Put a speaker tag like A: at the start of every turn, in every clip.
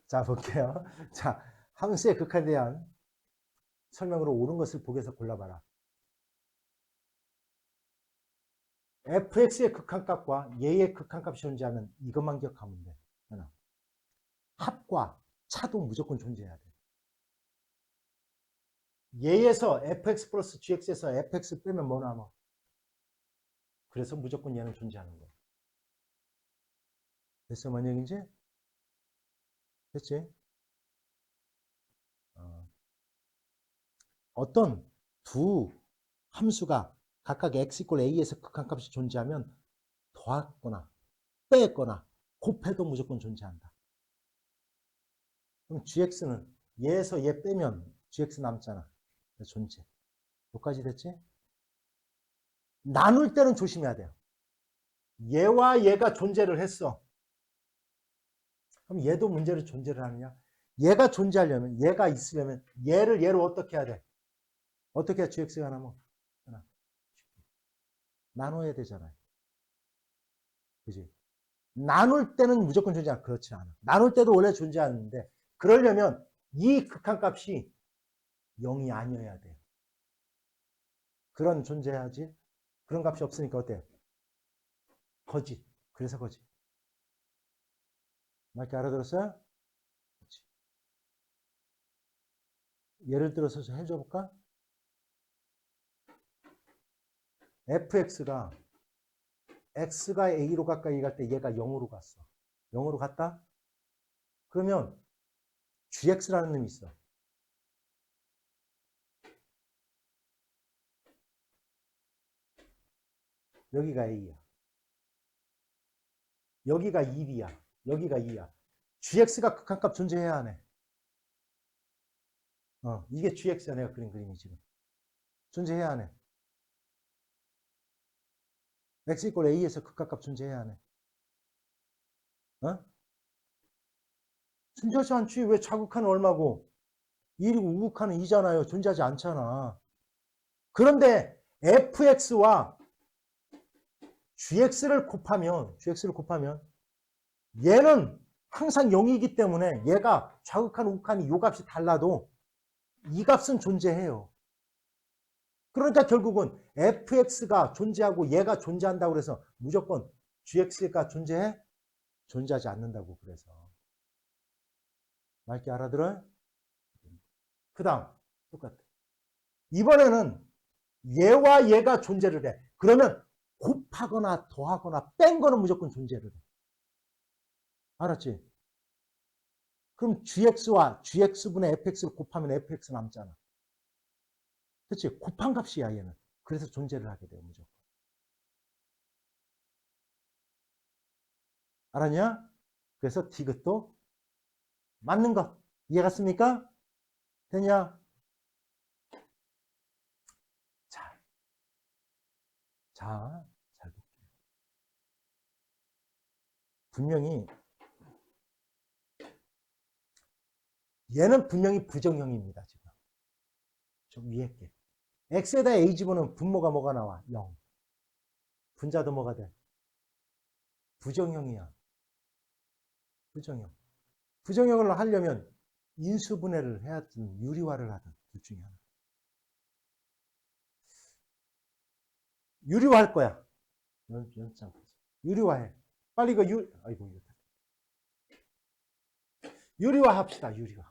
A: 자, 볼게요. 자, 함수의 극한에 대한 설명으로 옳은 것을 보기에서 골라봐라. fx의 극한값과 얘의 극한값이 존재하면 이것만 기억하면 돼. 하나. 합과 차도 무조건 존재해야 돼. 얘에서 fx 플러스 gx에서 fx 빼면 뭐 남아? 그래서 무조건 얘는 존재하는 거야. 됐어? 뭔 얘기인지? 됐지? 어떤 두 함수가 각각 x 이퀄 a에서 극한값이 존재하면 더하거나 빼거나 곱해도 무조건 존재한다. 그럼 gx는 얘에서 얘 빼면 gx 남잖아. 존재. 여기까지 됐지? 나눌 때는 조심해야 돼요. 얘와 얘가 존재를 했어. 그럼 얘도 문제를 존재를 하느냐? 얘가 존재하려면, 얘가 있으려면 얘를 얘로 어떻게 해야 돼? 어떻게 해야 gx가 남아? 하나. 나눠야 되잖아요. 그지? 나눌 때는 무조건 존재하나? 그렇지 않아. 나눌 때도 원래 존재하는데, 그러려면 이 극한값이 0이 아니어야 돼요. 그런 존재하지? 그런 값이 없으니까 어때? 거짓. 그래서 거짓. 맞게 알아들었어요? 그렇지. 예를 들어서 해줘 볼까? fx가 x가 a로 가까이 갈 때 얘가 0으로 갔어. 0으로 갔다? 그러면 gx라는 놈이 있어. 여기가 a야. 여기가 1이야. 여기가 2야. gx가 극한값 존재해야 하네. 이게 gx야. 내가 그린 그림이 지금. 존재해야 하네. x 이퀄 a에서 극한값 존재해야 하네. 어? 존재하지 않지. 왜 자극하는 얼마고 1이고 우극하는 2잖아요. 존재하지 않잖아. 그런데 fx와 gx를 곱하면 얘는 항상 0이기 때문에 얘가 좌극한 우극한이 요 값이 달라도 이 값은 존재해요. 그러니까 결국은 fx가 존재하고 얘가 존재한다고 그래서 무조건 gx가 존재해? 존재하지 않는다고 그래서. 맑게 알아들어요? 그 다음 똑같아. 이번에는 얘와 얘가 존재를 해. 그러면 곱하거나 더하거나 뺀 거는 무조건 존재를 해. 알았지? 그럼 gx와 gx분의 fx를 곱하면 fx 남잖아. 그치? 곱한 값이야 얘는. 그래서 존재를 하게 돼요 무조건. 알았냐? 그래서 디귿도 맞는 거. 이해 갔습니까? 되냐? 자, 잘 볼게요. 분명히 얘는 분명히 부정형입니다. 지금 좀 위에 게 x에다 a 집어넣으면 분모가 뭐가 나와? 0. 분자도 뭐가 돼? 부정형이야. 부정형. 부정형을 하려면 인수분해를 해야든 유리화를 하든 둘 중에 하나. 유리화할 거야. 연장. 유리화해. 빨리 이거 아이고 유리화 합시다. 유리화.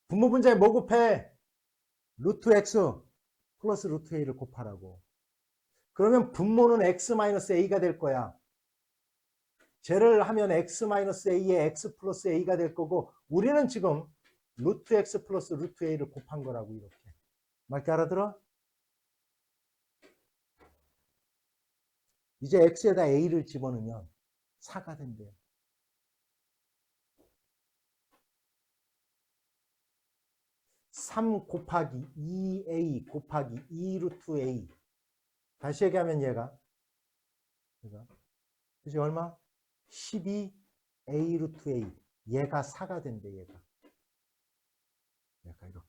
A: 분모 분자에 뭐 곱해? 루트 x 플러스 루트 a를 곱하라고. 그러면 분모는 x-a가 될 거야. 쟤를 하면 x-a에 x 플러스 a가 될 거고 우리는 지금 루트 x 플러스 루트 a를 곱한 거라고 이렇게. 맞게 알아들어? 이제 x에다 a를 집어넣으면 4가 된대요. 3 곱하기 2a 곱하기 2 루트 a. 다시 얘기하면 얘가 그지 얼마? 12a 루트 a. 얘가 4가 된대 얘가. 이렇게.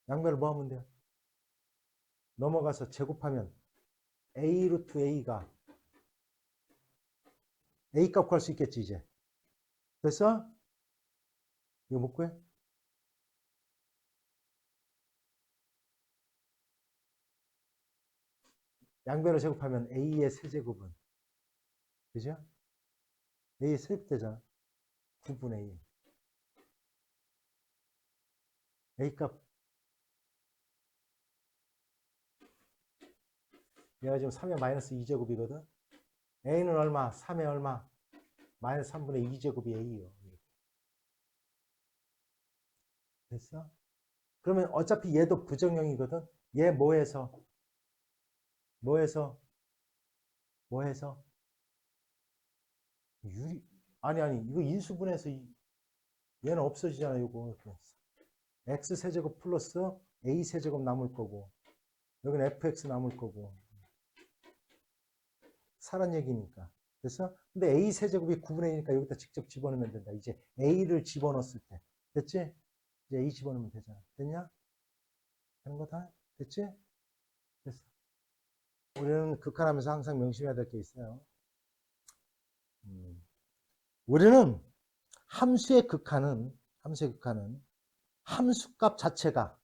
A: 양면을 뭐 하면 돼요? 넘어가서 제곱하면 a 루트 a가 a 값 구할 수 있겠지 이제. 됐어? 이거 못 구해? 양변을 제곱하면 a의 세제곱은, 그죠? a의 세제곱되잖아. 9분의 1. a 값, 얘가 지금 3의 마이너스 2제곱이거든? a는 얼마? 3의 얼마? 마이너스 3분의 2제곱이 a요. 됐어? 그러면 어차피 얘도 부정형이거든? 얘 뭐해서? 뭐해서? 뭐해서? 유리, 아니, 이거 인수분해서 얘는 없어지잖아, 이거. x세제곱 플러스 a세제곱 남을 거고, 여기는 fx 남을 거고. 사란 얘기니까. 됐어? 근데 a세제곱이 9분의 1이니까 여기다 직접 집어넣으면 된다. 이제 a를 집어넣었을 때. 됐지? 이제 a 집어넣으면 되잖아. 됐냐? 되는 거다? 됐지? 됐어. 우리는 극한하면서 항상 명심해야 될 게 있어요. 우리는 함수의 극한은 함수값 자체가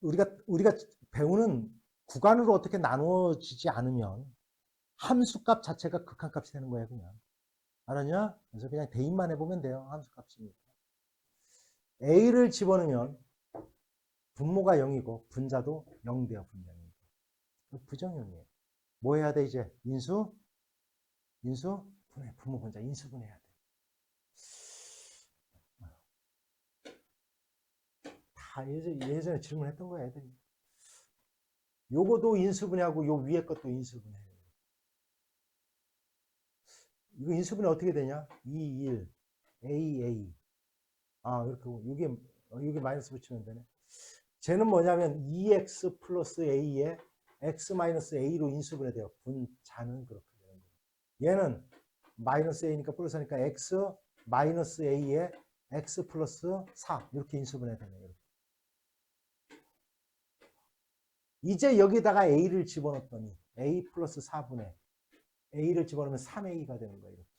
A: 우리가 배우는 구간으로 어떻게 나누어지지 않으면 함수값 자체가 극한값이 되는 거예요, 그냥. 알았냐? 그래서 그냥 대입만 해보면 돼요. 함수값이니까. a를 집어넣으면 분모가 0이고 분자도 0 돼요, 분명히. 부정형이에요. 뭐 해야 돼, 이제? 인수, 분해, 분모, 분자, 인수분해야 돼. 다 예전에 질문했던 거야, 애들이. 요거도 인수분해하고 요 위에 것도 인수분해. 이거 인수분해 어떻게 되냐? 2, 1, a. 아, 이렇게, 여기 마이너스 붙이면 되네. 쟤는 뭐냐면 2x 플러스 a에 x 마이너스 a로 인수분해 돼요. 분자는 그렇게 되는 거예요. 얘는 마이너스 a니까 플러스 하니까 x 마이너스 a에 x 플러스 4 이렇게 인수분해 되네요. 이렇게. 이제 여기다가 a를 집어넣었더니 a 플러스 4분의 a를 집어넣으면 3a가 되는 거예요. 이렇게.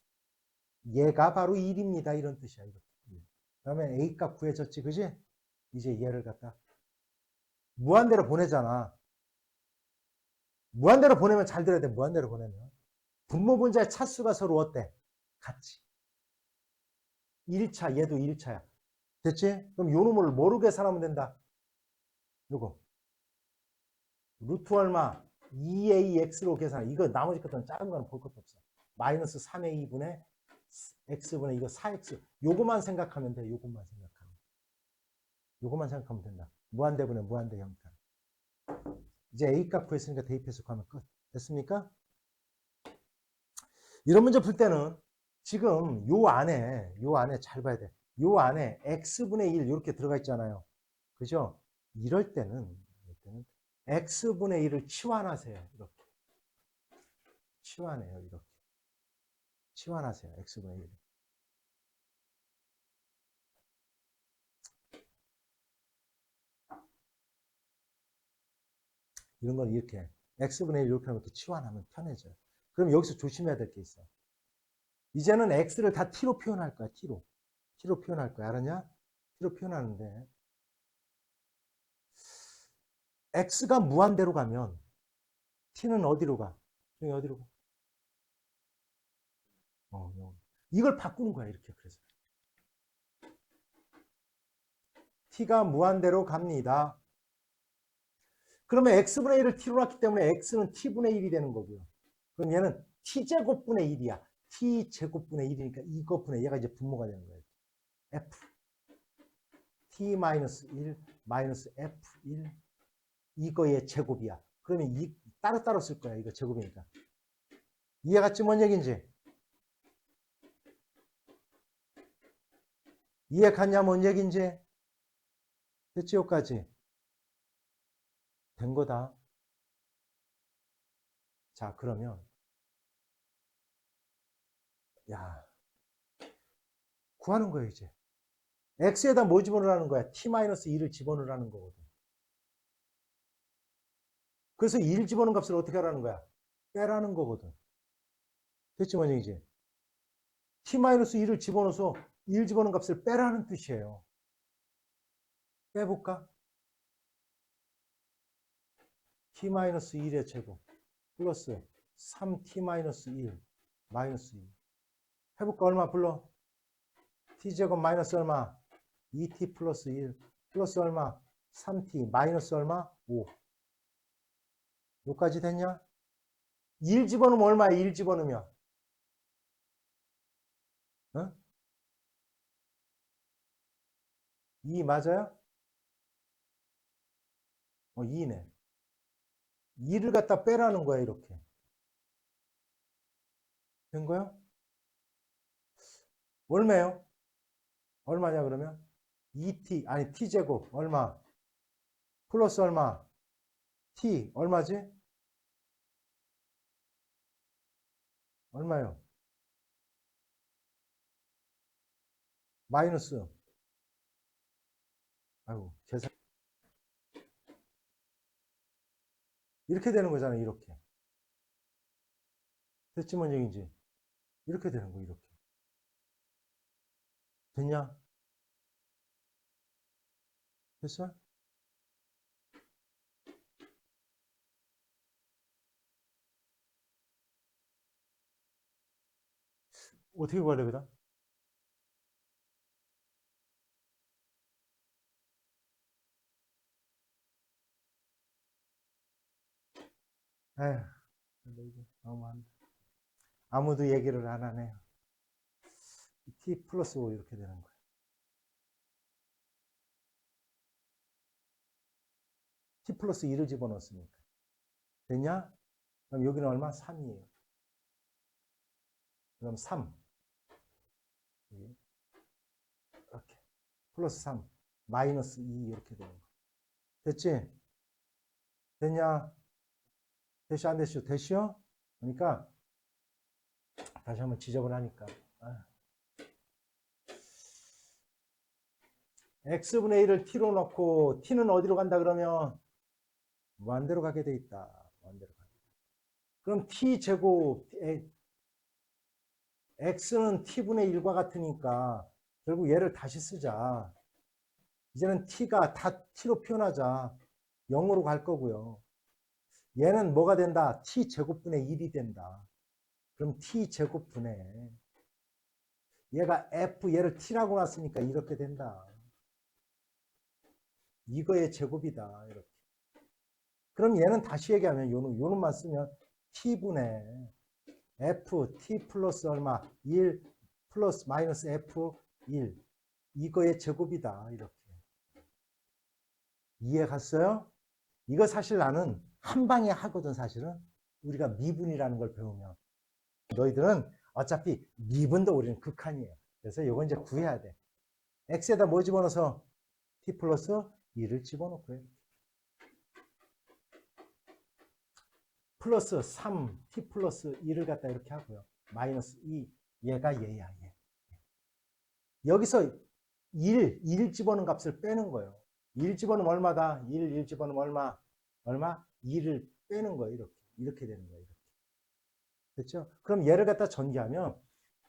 A: 얘가 바로 1입니다. 이런 뜻이야. 이렇게. 그러면 a 값 구해졌지, 그지? 이제 얘를 갖다 무한대로 보내잖아. 무한대로 보내면 잘 들어야 돼. 무한대로 보내면 분모 분자의 차수가 서로 어때? 같지. 1차, 얘도 1차야. 됐지? 그럼 요 놈을 뭐로 계산하면 된다? 요거. 루트 얼마? 2ax로 계산해. 이거 나머지 것들은 작은 거는 볼 것도 없어. 마이너스 3a분의 x분의 이거 4x. 요거만 생각하면 돼. 요것만 생각하면 된다. 무한대분의 무한대 형태. 이제 a 값 구했으니까 대입해서 가면 끝. 됐습니까? 이런 문제 풀 때는 지금 요 안에 잘 봐야 돼. 요 안에 x분의 1 이렇게 들어가 있잖아요. 그죠? 이럴 때는 x분의 1을 치환하세요. 이렇게. 치환해요. 이렇게. 치환하세요. x분의 1. 이런 건 이렇게 x분의 1 이렇게 하면 이렇게 치환하면 편해져요. 그럼 여기서 조심해야 될 게 있어. 이제는 x를 다 t로 표현할 거야. t로 표현할 거야. 알았냐? t로 표현하는데 x가 무한대로 가면 t는 어디로 가? 여기 어디로 가? 이걸 바꾸는 거야. 이렇게. 그래서 t가 무한대로 갑니다. 그러면 x분의 1을 t로 놨기 때문에 x는 t분의 1이 되는 거고요. 그럼 얘는 t제곱분의 1이야. t제곱분의 1이니까 이것분의 얘가 이제 분모가 되는 거예요. f t-1 마이너스 f1 이거의 제곱이야. 그러면 따로따로 쓸 거야. 이거 제곱이니까. 이해갔지? 뭔 얘기인지? 이해갔냐? 뭔 얘기인지? 됐지? 여기까지? 된 거다. 자, 그러면 야, 구하는 거예요, 이제. x에다 뭐 집어넣으라는 거야? t-2를 집어넣으라는 거거든. 그래서 1 집어넣은 값을 어떻게 하라는 거야? 빼라는 거거든. 됐지, 뭔 얘기지? t-2를 집어넣어서 1 집어넣은 값을 빼라는 뜻이에요. 빼볼까? t-1의 제곱 플러스 3t-1 마이너스 2 해볼까? 얼마 불러? t제곱 마이너스 얼마? 2t 플러스 1 플러스 얼마? 3t 마이너스 얼마? 5 여기까지 됐냐? 1 집어넣으면 얼마야? 1 집어넣으면 어? 2 맞아요? 2네 2를 갖다 빼라는 거야 이렇게 된 거야? 얼마예요? 얼마냐 그러면? 2t 아니 t제곱 얼마? 플러스 얼마? t 얼마지? 얼마요? 마이너스 아이고 계산 이렇게 되는 거잖아 이렇게 됐지 뭔 얘기인지 이렇게 되는 거 이렇게 됐냐? 됐어? 어떻게 구하려 그다? 에휴 너무한다. 아무도 얘기를 안 하네요. t 플러스 5 이렇게 되는 거야. t 플러스 2를 집어넣었으니까. 됐냐? 그럼 여기는 얼마? 3이에요. 그럼 3. 이렇게. 플러스 3. 마이너스 2 이렇게 되는 거야. 됐지? 됐냐? 됐슈 안 됐슈? 됐슈? 그러니까 다시 한번 지저분하니까. x분의 1을 t로 넣고 t는 어디로 간다 그러면 무한대로 가게 돼 있다. 무한대로 가게. 그럼 t제곱 x는 t분의 1과 같으니까 결국 얘를 다시 쓰자. 이제는 t가 다 t로 표현하자. 0으로 갈 거고요. 얘는 뭐가 된다? t제곱분의 1이 된다. 그럼 t제곱분의 얘가 f 얘를 t라고 놨으니까 이렇게 된다. 이거의 제곱이다. 이렇게. 그럼 얘는 다시 얘기하면 요놈만 쓰면 t분의 f t 플러스 얼마 1 플러스 마이너스 f 1 이거의 제곱이다. 이렇게. 이해 갔어요? 이거 사실 나는 한 방에 하거든 사실은. 우리가 미분이라는 걸 배우면. 너희들은 어차피 미분도 우리는 극한이에요. 그래서 이건 이제 구해야 돼. x에다 뭐 집어넣어서 t 플러스 2를 집어넣고 해. 플러스 3 t 플러스 2를 갖다 이렇게 하고요. 마이너스 2 얘가 얘야 얘. 여기서 1 집어넣은 값을 빼는 거예요. 1 집어넣으면 얼마다? 1 집어넣으면 얼마? 얼마? 2를 빼는 거예요. 이렇게 되는 거예요. 이렇게. 됐죠? 그럼 얘를 갖다 전개하면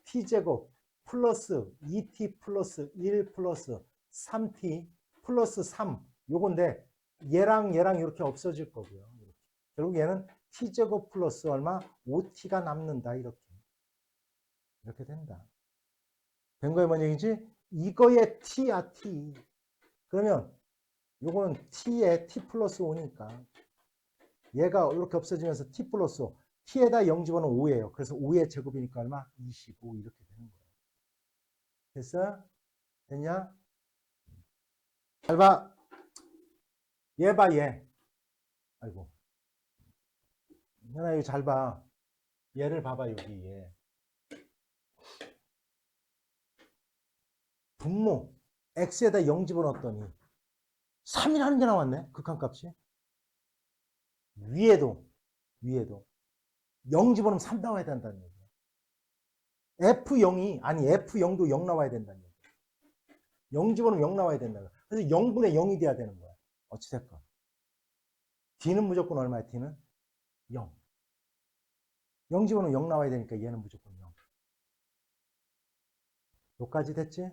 A: t제곱 플러스 2t 플러스 1 플러스 3t 플러스 3 요건데 얘랑 이렇게 없어질 거고요. 이렇게. 결국 얘는 t제곱 플러스 얼마? 5t가 남는다. 이렇게 된다. 된 거에 뭔 얘기지? 이거의 t야 t. 그러면 요거는 t에 t 플러스 5니까 얘가 이렇게 없어지면서 t 플러스 5 t에다 0 집어넣으면 5예요. 그래서 5의 제곱이니까 얼마? 25 이렇게 되는 거예요. 됐어? 됐냐? 잘 봐. 얘 봐, 얘. 아이고. 현아, 이거 잘 봐. 얘를 봐봐, 여기 얘. 분모. x에다 0 집어넣었더니 3이라는 게 나왔네. 극한값이. 위에도 0 집어넣으면 3 나와야 된다는 얘기야. F0이 아니 F0도 0 나와야 된다는 얘기야. 0 집어넣으면 0 나와야 된다. 그래서 0분의 0이 돼야 되는 거야. 어찌됐건. D는 무조건 얼마야? D는 0. 0 집어넣으면 0 나와야 되니까 얘는 무조건 0. 여기까지 됐지?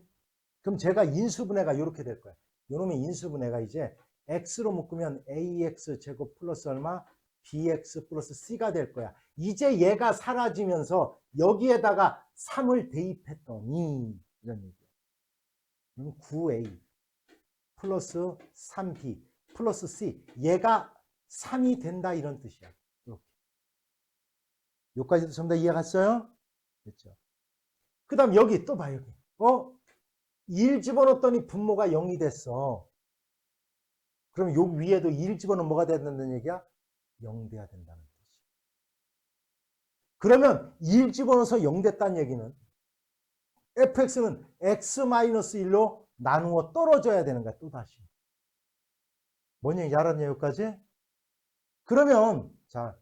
A: 그럼 제가 인수분해가 이렇게 될 거야. 요놈의 인수분해가 이제 x로 묶으면 ax 제곱 플러스 얼마? bx 플러스 c가 될 거야. 이제 얘가 사라지면서 여기에다가 3을 대입했더니 이런 얘기야. 9a 플러스 3b 플러스 c 얘가 3이 된다 이런 뜻이야. 이렇게. 여기까지도 전부 다 이해 갔어요? 됐죠? 그 다음 여기 또 봐 여기. 1 집어넣었더니 분모가 0이 됐어. 그럼 요 위에도 1 집어넣으면 뭐가 돼야 된다는 얘기야? 0 돼야 된다는 뜻이야. 그러면 1 집어넣어서 0 됐다는 얘기는 fx는 x-1로 나누어 떨어져야 되는 거야. 또다시. 뭔 얘기인지 알았냐 여기까지? 그러면 자,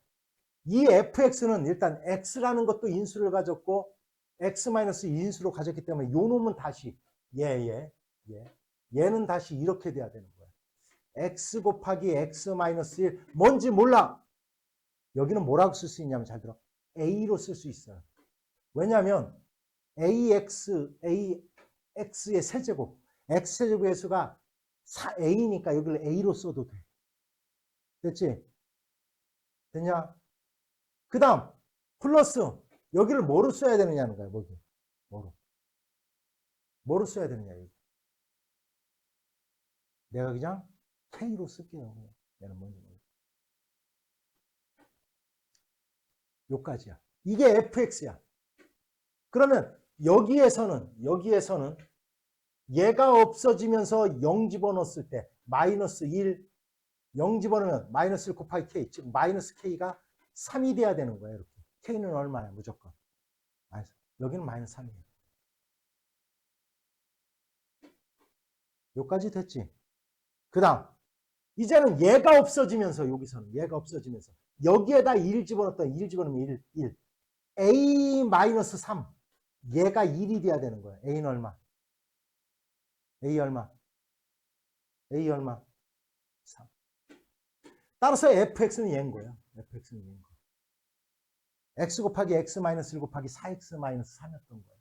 A: 이 fx는 일단 x라는 것도 인수를 가졌고 x-인수로 가졌기 때문에 요 놈은 다시 얘는 다시 이렇게 돼야 되는 거야. x 곱하기 x-1 뭔지 몰라. 여기는 뭐라고 쓸 수 있냐면 잘 들어. a로 쓸 수 있어요. 왜냐하면 ax의 세제곱 x제곱의 수가 a니까 여기를 a로 써도 돼. 됐지? 됐냐? 그 다음 플러스 여기를 뭐로 써야 되느냐는 거야. 뭐로 써야 되느냐 여기. 내가 그냥 K로 쓸게요. 얘는 뭔지 모르겠어. 요까지야. 이게 fx야. 그러면 여기에서는 얘가 없어지면서 0 집어넣었을 때 마이너스 1, 0 집어넣으면 마이너스 1 곱하기 k, 즉 마이너스 k가 3이 돼야 되는 거야. 이렇게. k는 얼마야? 무조건. 여기는 마이너스 3이에요. 요까지 됐지? 그 다음 이제는 얘가 없어지면서 여기서는 얘가 없어지면서 여기에다 1 집어넣었다. 1 집어넣으면 1. a-3 얘가 1이 돼야 되는 거야. a는 얼마? a 얼마? 3. 따라서 fx는 얘인 거야. fx는 얘인 거야. x 곱하기 x-1 곱하기 4x-3이었던 거야.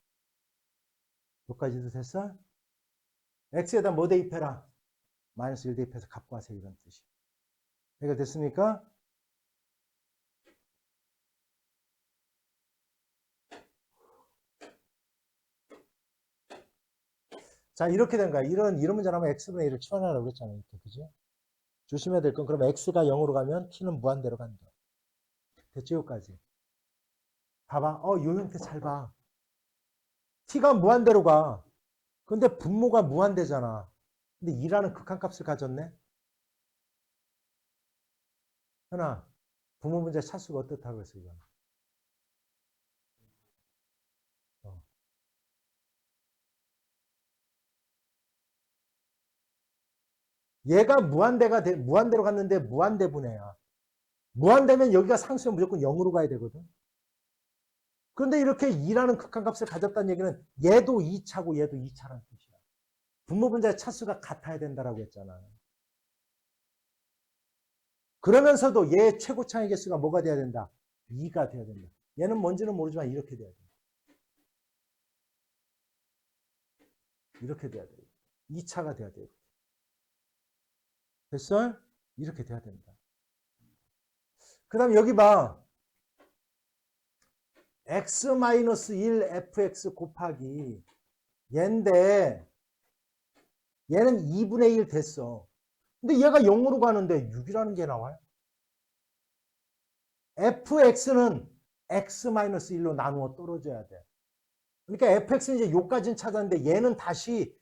A: 여기까지도 됐어? x에다 뭐 대입해라? 마이너스 1 대입해서 갖고 와세요. 이런 뜻이. 해결됐습니까? 자, 이렇게 된 거야. 이런 문제라면 x분의 1을 치환하라고 그랬잖아요. 이렇게, 그지? 조심해야 될 건, 그럼 x가 0으로 가면 t는 무한대로 간다. 됐죠? 여기까지. 봐봐. 요 형태 잘 봐. t가 무한대로 가. 근데 분모가 무한대잖아. 근데 2라는 극한값을 가졌네? 현아, 분모 문제 차수가 어떻다고 했어, 이건? 얘가 무한대로 갔는데 무한대분해야. 무한대면 여기가 상수면 무조건 0으로 가야 되거든. 그런데 이렇게 2라는 극한값을 가졌다는 얘기는 얘도 2차고 얘도 2차라는 뜻이야. 분모분자의 차수가 같아야 된다라고 했잖아. 그러면서도 얘 최고차의 개수가 뭐가 돼야 된다? 2가 돼야 된다. 얘는 뭔지는 모르지만 이렇게 돼야 된다. 이렇게 돼야 돼. 2차가 돼야 돼. 됐어? 이렇게 돼야 된다. 그 다음 여기 봐. x-1 fx 곱하기 얘인데 얘는 2분의 1 됐어. 근데 얘가 0으로 가는데 6이라는 게 나와요. fx는 x-1로 나누어 떨어져야 돼. 그러니까 fx는 이제 요까지는 찾았는데 얘는 다시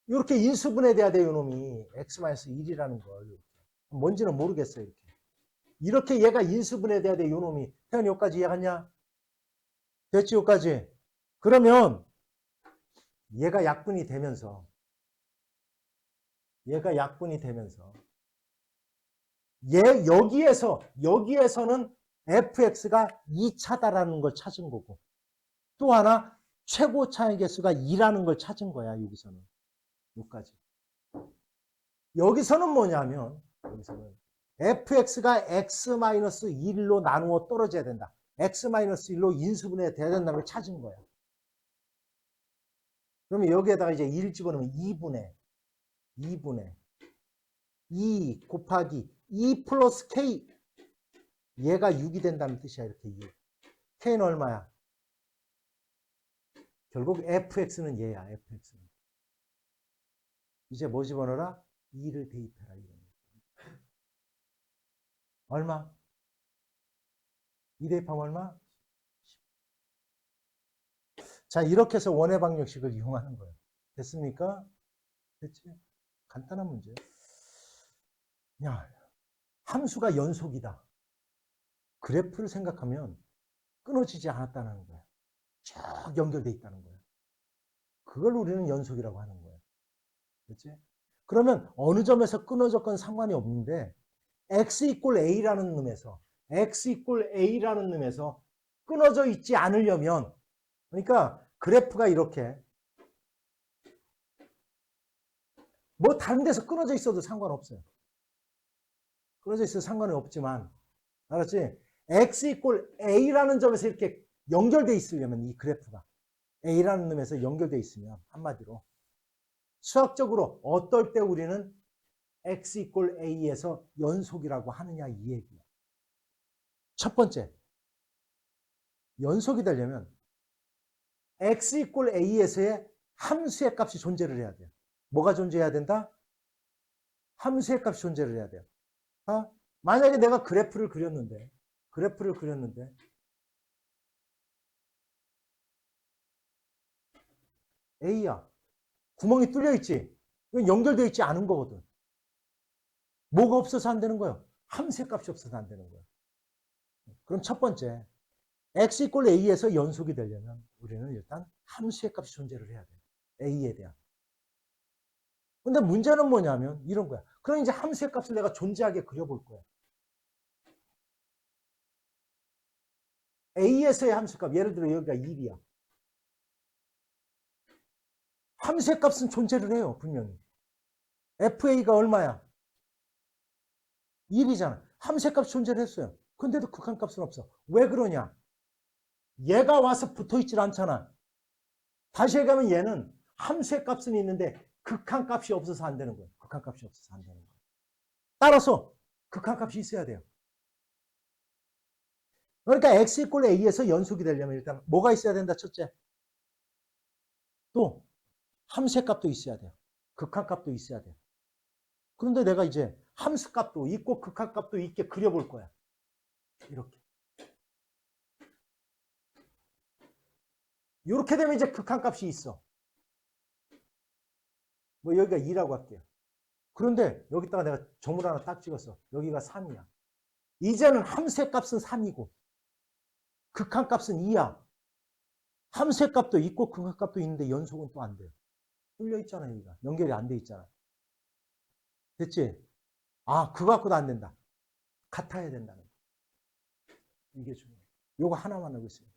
A: 이렇게 인수분해돼야 돼요. 이놈이 x-1이라는 걸. 뭔지는 모르겠어요. 이렇게 얘가 인수분해돼야 돼. 요놈이. 태연이 요까지 이해하냐? 됐지? 요까지. 그러면 얘가 약분이 되면서 여기에서는 fx가 2차다라는 걸 찾은 거고 또 하나 최고차의 개수가 2라는 걸 찾은 거야. 여기서는. 여기까지. 여기서는 뭐냐면 fx가 x-1로 나누어 떨어져야 된다. x-1로 인수분해 돼야 된다는 걸 찾은 거야. 그러면 여기에다가 이제 1 집어넣으면 2분의 2 곱하기 2 플러스 K. 얘가 6이 된다는 뜻이야. 이렇게 6. K는 얼마야? 결국 fx는 얘야. fx는. 이제 뭐 집어넣어라? 2를 대입해라. 이런 거. 얼마? 2 대입하면 얼마? 자, 이렇게 해서 원의 방정식을 이용하는 거예요. 됐습니까? 됐지? 간단한 문제. 야, 함수가 연속이다. 그래프를 생각하면 끊어지지 않았다는 거야. 쭉 연결돼 있다는 거야. 그걸 우리는 연속이라고 하는 거야. 그렇지? 그러면 어느 점에서 끊어졌건 상관이 없는데 x 이꼴 a라는 놈에서 끊어져 있지 않으려면, 그러니까 그래프가 이렇게 뭐 다른 데서 끊어져 있어도 상관없어요. 끊어져 있어도 상관은 없지만, 알았지? x 이꼴 a라는 점에서 이렇게 연결돼 있으려면, 이 그래프가 a라는 놈에서 연결돼 있으면, 한마디로 수학적으로 어떨 때 우리는 x 이꼴 a에서 연속이라고 하느냐, 이 얘기야. 첫 번째, 연속이 되려면 x 이꼴 a에서의 함수의 값이 존재를 해야 돼요. 뭐가 존재해야 된다? 함수의 값이 존재를 해야 돼요. 만약에 내가 그래프를 그렸는데 a야, 구멍이 뚫려 있지? 이건 연결되어 있지 않은 거거든. 뭐가 없어서 안 되는 거예요? 함수의 값이 없어서 안 되는 거예요. 그럼 첫 번째, x 이꼴 a에서 연속이 되려면 우리는 일단 함수의 값이 존재를 해야 돼요. a에 대한. 근데 문제는 뭐냐면 이런 거야. 그럼 이제 함수의 값을 내가 존재하게 그려볼 거야. a에서의 함수값, 예를 들어 여기가 1이야. 함수의 값은 존재를 해요, 분명히. fa가 얼마야? 1이잖아. 함수의 값이 존재를 했어요. 근데도 극한값은 없어. 왜 그러냐? 얘가 와서 붙어있질 않잖아. 다시 얘기하면 얘는 함수의 값은 있는데 극한값이 없어서 안 되는 거예요. 극한값이 없어서 안 되는 거예요. 따라서 극한값이 있어야 돼요. 그러니까 x 이꼴 a에서 연속이 되려면 일단 뭐가 있어야 된다, 첫째. 또 함수의 값도 있어야 돼요. 극한값도 있어야 돼요. 그런데 내가 이제 함수값도 있고 극한값도 있게 그려볼 거야. 이렇게. 이렇게 되면 이제 극한값이 있어. 뭐 여기가 2라고 할게요. 그런데 여기다가 내가 점을 하나 딱 찍었어. 여기가 3이야. 이제는 함수의 값은 3이고 극한값은 2야. 함수의 값도 있고 극한값도 있는데 연속은 또 안 돼요. 뚫려 있잖아, 여기가. 연결이 안 돼 있잖아. 됐지? 아, 그거 갖고도 안 된다. 같아야 된다는 거. 이게 중요해요. 요거 하나만 알고 있습니다.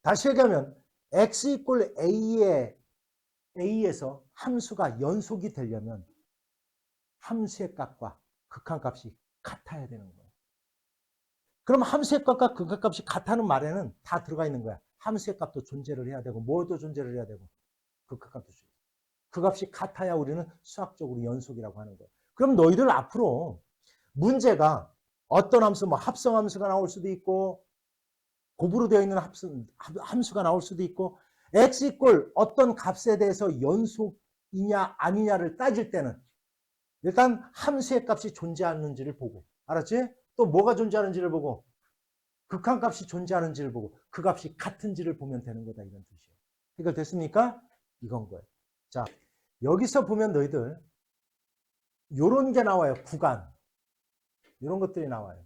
A: 다시 얘기하면 x 이꼴 a에서 함수가 연속이 되려면 함수의 값과 극한값이 같아야 되는 거예요. 그럼 함수의 값과 극한값이 같다는 말에는 다 들어가 있는 거야. 함수의 값도 존재를 해야 되고 뭐도 존재를 해야 되고 극한값도 존재. 그 값이 같아야 우리는 수학적으로 연속이라고 하는 거예요. 그럼 너희들 앞으로 문제가 어떤 함수, 뭐 합성함수가 나올 수도 있고 곱으로 되어 있는 함수가 나올 수도 있고 x 이꼴 어떤 값에 대해서 연속이냐 아니냐를 따질 때는 일단 함수의 값이 존재하는지를 보고, 알았지? 또 뭐가 존재하는지를 보고 극한값이 존재하는지를 보고 그 값이 같은지를 보면 되는 거다, 이런 뜻이에요. 해결됐습니까? 이건 거예요. 자, 여기서 보면 너희들 요런 게 나와요. 구간. 이런 것들이 나와요.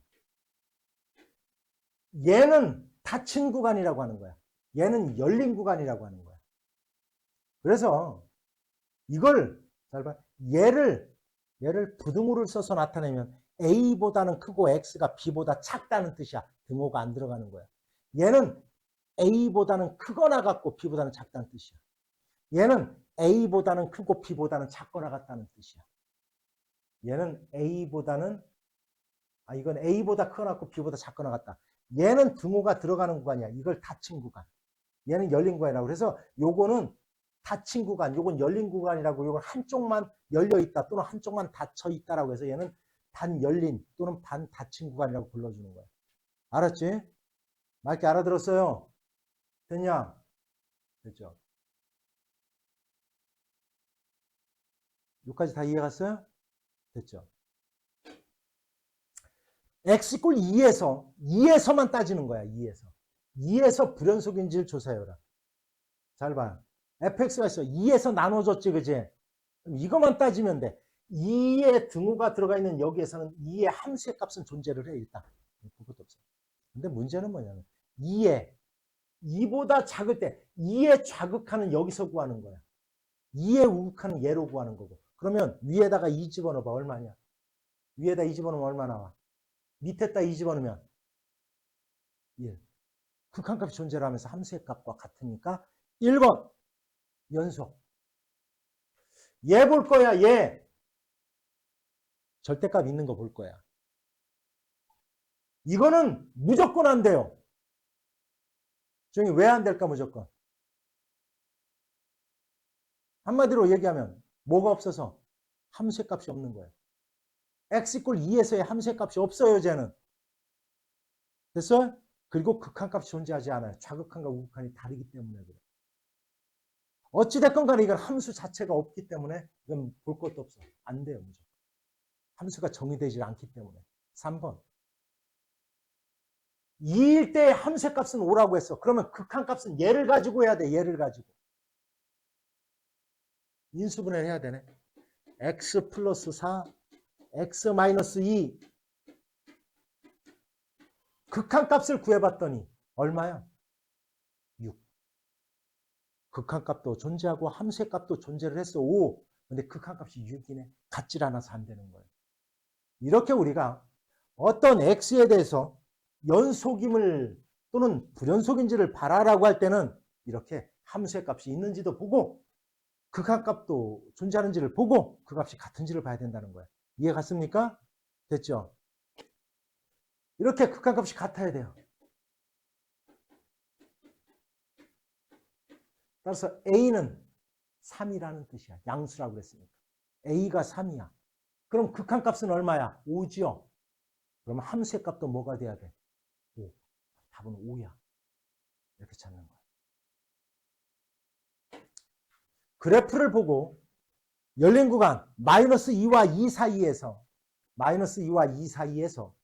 A: 얘는 닫힌 구간이라고 하는 거야. 얘는 열린 구간이라고 하는 거야. 그래서 이걸 잘 봐. 얘를 부등호를 써서 나타내면 A보다는 크고 X가 B보다 작다는 뜻이야. 등호가 안 들어가는 거야. 얘는 A보다는 크거나 같고 B보다는 작다는 뜻이야. 얘는 A보다는 크고 B보다는 작거나 같다는 뜻이야. 얘는 A보다는, 이건 A보다 크거나 같고 B보다 작거나 같다. 얘는 등호가 들어가는 구간이야. 이걸 닫힌 구간. 얘는 열린 구간이라고. 그래서 요거는 닫힌 구간, 요건 열린 구간이라고, 요건 한쪽만 열려 있다 또는 한쪽만 닫혀 있다라고 해서 얘는 반 열린 또는 반 닫힌 구간이라고 불러주는 거야. 알았지? 맑게 알아들었어요? 됐냐? 됐죠? 여기까지 다 이해 갔어요? 됐죠? x = 2에서만 따지는 거야. 2에서 불연속인지를 조사해라. 잘 봐요. fx가 있어. 2에서 나눠졌지, 그지? 그럼 이것만 따지면 돼. 2의 등호가 들어가 있는 여기에서는 2의 함수의 값은 존재를 해, 일단. 그것도 없어. 근데 문제는 뭐냐면 2보다 작을 때 2의 좌극하는 여기서 구하는 거야. 2의 우극하는 얘로 구하는 거고. 그러면 위에다가 2 집어넣어봐. 얼마냐? 위에다 2 집어넣으면 얼마 나와? 밑에다 2 집어넣으면 1. 극한값이 존재를 하면서 함수의 값과 같으니까 1번 연속. 얘 볼 거야. 얘. 절대값 있는 거 볼 거야. 이거는 무조건 안 돼요. 조용히 왜 안 될까 무조건. 한마디로 얘기하면 뭐가 없어서? 함수의 값이 없는 거예요. x = 2에서의 함수의 값이 없어요. 쟤는. 됐어요? 그리고 극한값이 존재하지 않아요. 좌극한과 우극한이 다르기 때문에 그래. 어찌됐건 간에 이건 함수 자체가 없기 때문에 이건 볼 것도 없어. 안 돼요. 무조건. 함수가 정의되지 않기 때문에. 3번. 2일 때 함수의 값은 5라고 했어. 그러면 극한값은 얘를 가지고 해야 돼. 얘를 가지고. 인수분해를 해야 되네. x + 4, x - 2. 극한값을 구해봤더니 얼마야? 6. 극한값도 존재하고 함수의 값도 존재를 했어. 5. 근데 극한값이 6이네. 같질 않아서 안 되는 거예요. 이렇게 우리가 어떤 x에 대해서 연속임을 또는 불연속인지를 봐라라고 할 때는 이렇게 함수의 값이 있는지도 보고 극한값도 존재하는지를 보고 그 값이 같은지를 봐야 된다는 거예요. 이해 갔습니까? 됐죠? 이렇게 극한값이 같아야 돼요. 따라서 A는 3이라는 뜻이야. 양수라고 그랬으니까. A가 3이야. 그럼 극한값은 얼마야? 5지요. 그러면 함수의 값도 뭐가 돼야 돼? 5. 답은 5야. 이렇게 찾는 거야. 그래프를 보고 열린 구간 -2와 2 사이에서 -2와 2 사이에서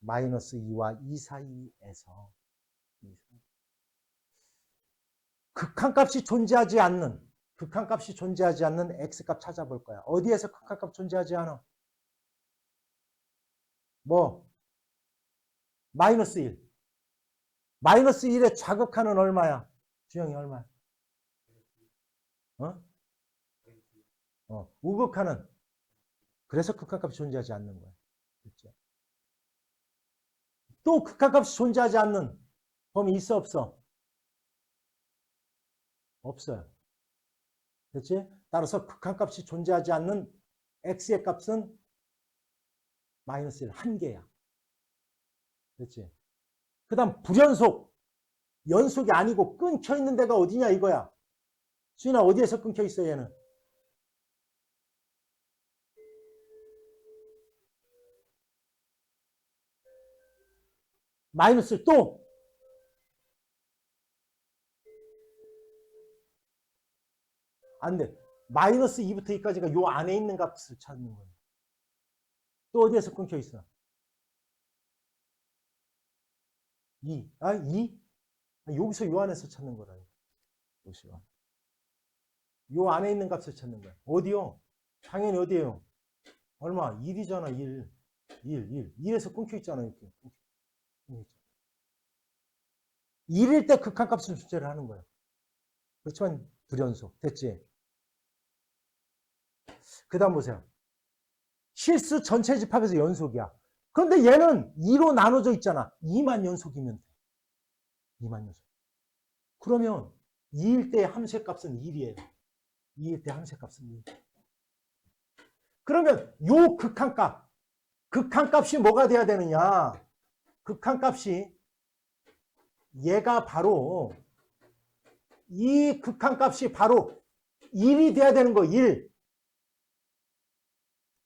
A: -2와 2 사이에서 극한값이 존재하지 않는 x값 찾아볼 거야. 어디에서 극한값 존재하지 않아? 뭐? -1. -1의 좌극하는 얼마야? 주영이 얼마야? 우극하는. 그래서 극한값이 존재하지 않는 거야. 그렇죠? 또 극한값이 존재하지 않는 범위 있어 없어? 없어요. 그렇지? 따라서 극한값이 존재하지 않는 x의 값은 -1, 한 개야. 그렇지? 그 다음 불연속. 연속이 아니고 끊겨 있는 데가 어디냐 이거야. 수인아 어디에서 끊겨 있어 얘는? 마이너스 또 안 돼. -2부터 2까지가 요 안에 있는 값을 찾는 거예요. 또 어디에서 끊겨 있어? 2. 2? 여기서 요 안에서 찾는 거라요. 여기서. 요 안에 있는 값을 찾는 거야. 어디요? 당연히 어디에요? 얼마? 1이잖아, 1. 1. 1에서 끊겨 있잖아, 이렇게. 1일 때 극한값을 존재를 하는 거예요. 그렇지만 불연속. 됐지? 그 다음 보세요. 실수 전체 집합에서 연속이야. 그런데 얘는 2로 나눠져 있잖아. 2만 연속이면 돼. 2만 연속. 그러면 2일 때 함수의 값은 1이에요. 2일 때 함수의 값은 1. 그러면 요 극한값이 뭐가 돼야 되느냐? 극한값이 얘가 바로 이 극한값이 바로 1이 돼야 되는 거, 1.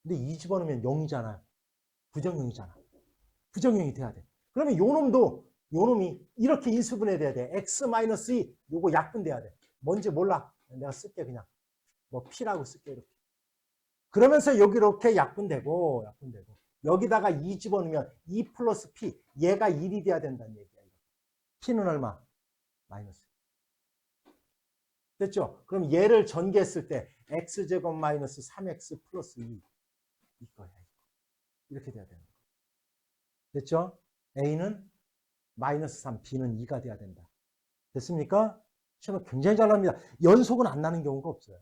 A: 근데 2 집어넣으면 0이잖아요. 부정형이잖아. 부정형이 돼야 돼. 그러면 요 놈이 이렇게 인수분해 돼야 돼. x-2 요거 약분돼야 돼. 뭔지 몰라. 내가 쓸게 그냥. 뭐 p라고 쓸게 이렇게. 그러면서 여기 이렇게 약분되고 여기다가 2 집어넣으면 2 플러스 p 얘가 1이 돼야 된다는 얘기야. p는 얼마? 마이너스. 됐죠? 그럼 얘를 전개했을 때 x제곱 마이너스 3x 플러스 2 이거야. 이렇게 돼야 되는 거야. 됐죠? a는 마이너스 3, b는 2가 돼야 된다. 됐습니까? 시험에 굉장히 잘 납니다. 연속은 안 나는 경우가 없어요.